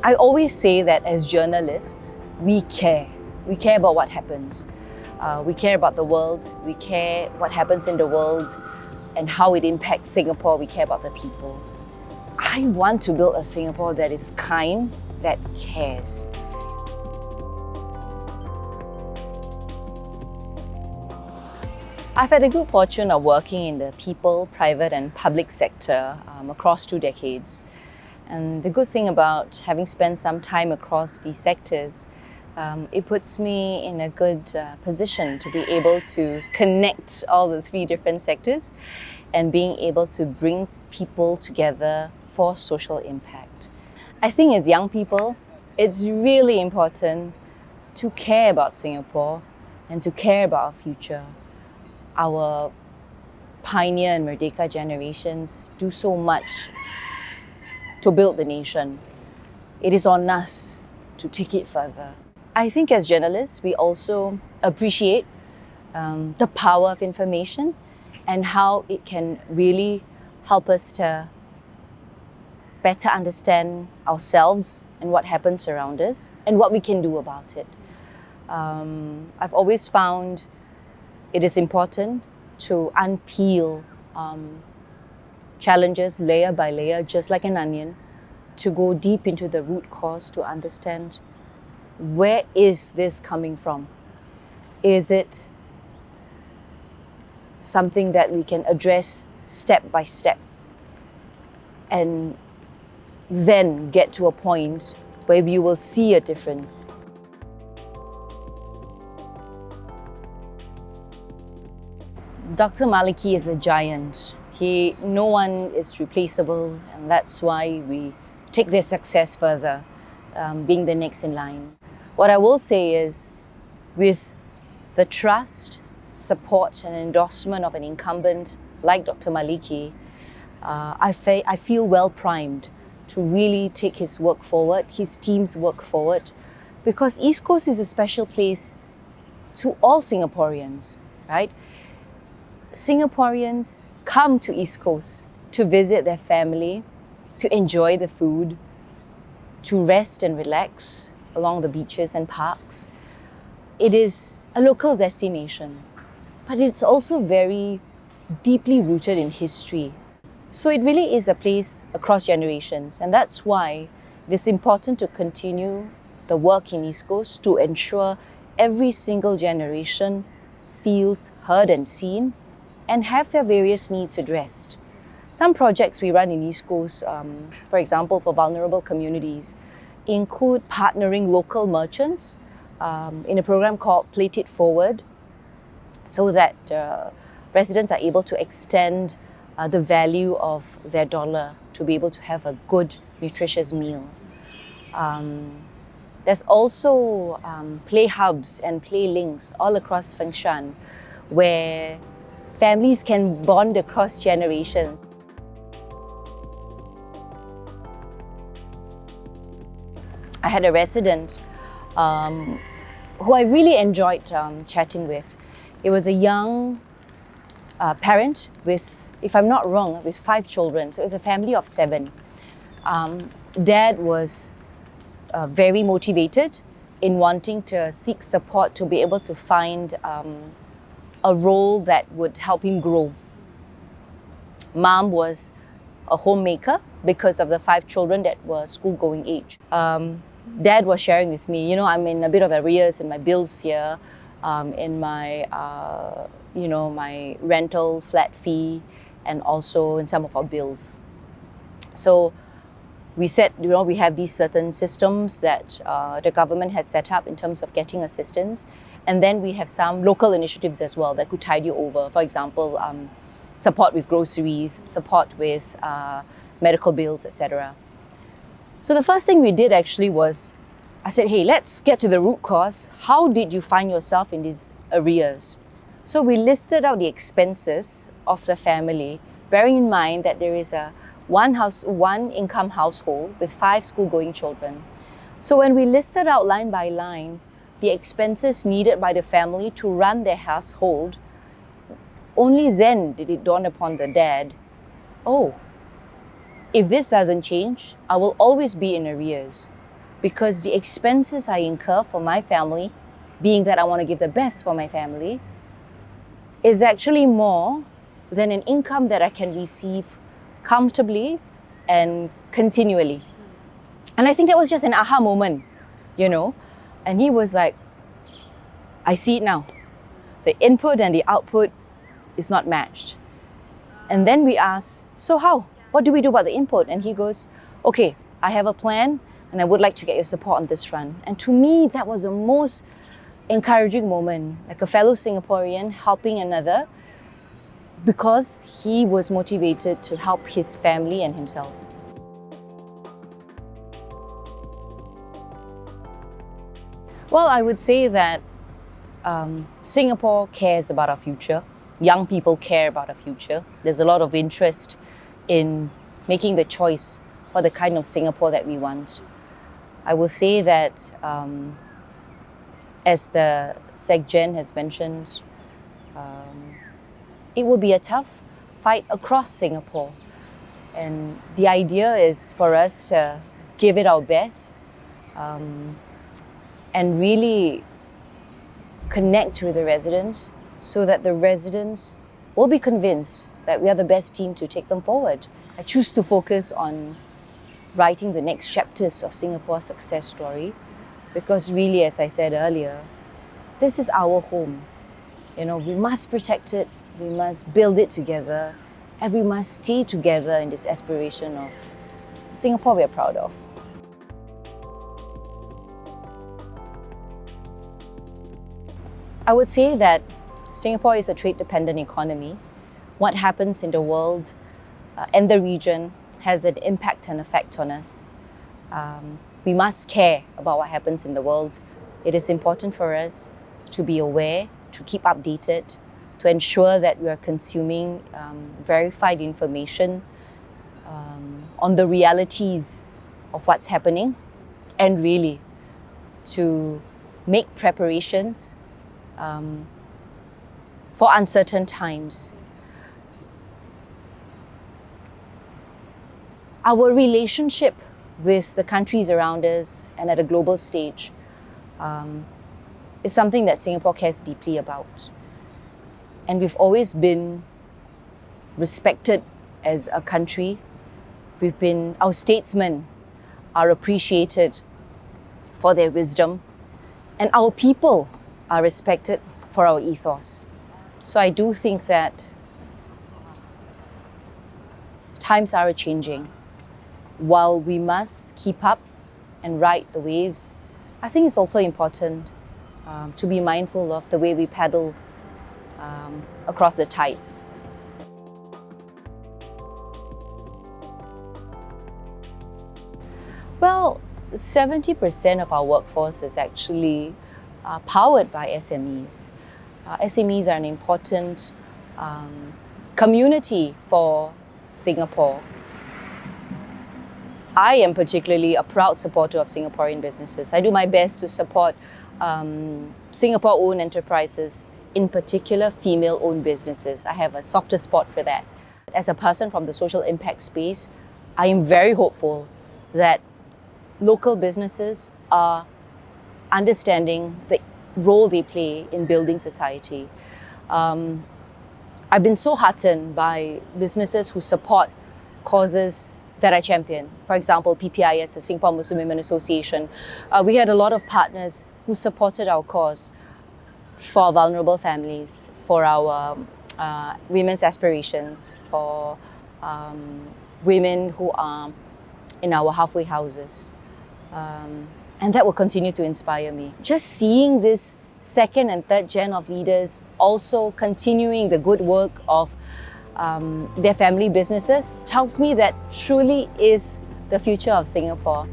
I always say that as journalists, we care. We care about what happens. We care about the world. We care what happens in the world and how it impacts Singapore. We care about the people. I want to build a Singapore that is kind, that cares. I've had the good fortune of working in the people, private and public sector across 2 decades. And the good thing about having spent some time across these sectors, it puts me in a good position to be able to connect all the 3 different sectors and being able to bring people together for social impact. I think as young people, it's really important to care about Singapore and to care about our future. Our Pioneer and Merdeka generations do so much to build the nation. It is on us to take it further. I think as journalists, we also appreciate the power of information and how it can really help us to better understand ourselves and what happens around us and what we can do about it. I've always found it is important to unpeel challenges layer by layer, just like an onion, to go deep into the root cause to understand where is this coming from? Is it something that we can address step by step and then get to a point where we will see a difference? Dr. Maliki is a giant. No one is replaceable, and that's why we take their success further, being the next in line. What I will say is, with the trust, support and endorsement of an incumbent like Dr. Maliki, I feel well primed to really take his work forward, his team's work forward, because East Coast is a special place to all Singaporeans, right? Singaporeans come to East Coast to visit their family, to enjoy the food, to rest and relax along the beaches and parks. It is a local destination, but it's also very deeply rooted in history. So it really is a place across generations, and that's why it is important to continue the work in East Coast to ensure every single generation feels heard and seen and have their various needs addressed. Some projects we run in East Coast, for example, for vulnerable communities, include partnering local merchants in a program called Plate It Forward, so that residents are able to extend the value of their dollar to be able to have a good, nutritious meal. There's also play hubs and play links all across Fengshan, where families can bond across generations. I had a resident who I really enjoyed chatting with. It was a young parent with, if I'm not wrong, with 5 children. So it was a family of 7. Dad was very motivated in wanting to seek support to be able to find a role that would help him grow. Mom was a homemaker because of the 5 children that were school-going age. Dad was sharing with me, I'm in a bit of arrears in my bills here, in my, my rental flat fee, and also in some of our bills. So we said, we have these certain systems that the government has set up in terms of getting assistance. And then we have some local initiatives as well that could tide you over. For example, support with groceries, support with medical bills, etc. So the first thing we did actually was, I said, hey, let's get to the root cause. How did you find yourself in these arrears? So we listed out the expenses of the family, bearing in mind that there is a one income household with 5 school-going children. So when we listed out line by line the expenses needed by the family to run their household, only then did it dawn upon the dad, oh, if this doesn't change, I will always be in arrears. because the expenses I incur for my family, being that I want to give the best for my family, is actually more than an income that I can receive comfortably and continually. And I think that was just an aha moment, you know. And he was like, I see it now. The input and the output is not matched. And then we asked, so how? What do we do about the input? And he goes, okay, I have a plan and I would like to get your support on this front. And to me, that was the most encouraging moment, like a fellow Singaporean helping another because he was motivated to help his family and himself. Well, I would say that Singapore cares about our future. Young people care about our future. There's a lot of interest in making the choice for the kind of Singapore that we want. I will say that, as the SecGen has mentioned, it will be a tough fight across Singapore. And the idea is for us to give it our best and really connect with the residents so that the residents will be convinced that we are the best team to take them forward. I choose to focus on writing the next chapters of Singapore's success story because really, as I said earlier, this is our home. You know, we must protect it, we must build it together, and we must stay together in this aspiration of Singapore we are proud of. I would say that Singapore is a trade-dependent economy. What happens in the world and the region has an impact and effect on us. We must care about what happens in the world. It is important for us to be aware, to keep updated, to ensure that we are consuming verified information on the realities of what's happening, and really to make preparations for uncertain times. Our relationship with the countries around us and at a global stage is something that Singapore cares deeply about. And we've always been respected as a country. Our statesmen are appreciated for their wisdom, and our people are respected for our ethos. So I do think that times are changing. While we must keep up and ride the waves, I think it's also important to be mindful of the way we paddle across the tides. Well, 70% of our workforce is actually powered by SMEs. SMEs are an important community for Singapore. I am particularly a proud supporter of Singaporean businesses. I do my best to support Singapore-owned enterprises, in particular female-owned businesses. I have a softer spot for that. As a person from the social impact space, I am very hopeful that local businesses are understanding the role they play in building society. I've been so heartened by businesses who support causes that I champion. For example, PPIS, the Singapore Muslim Women Association. We had a lot of partners who supported our cause for vulnerable families, for our women's aspirations, for women who are in our halfway houses. And that will continue to inspire me. Just seeing this second and third gen of leaders also continuing the good work of their family businesses tells me that truly is the future of Singapore.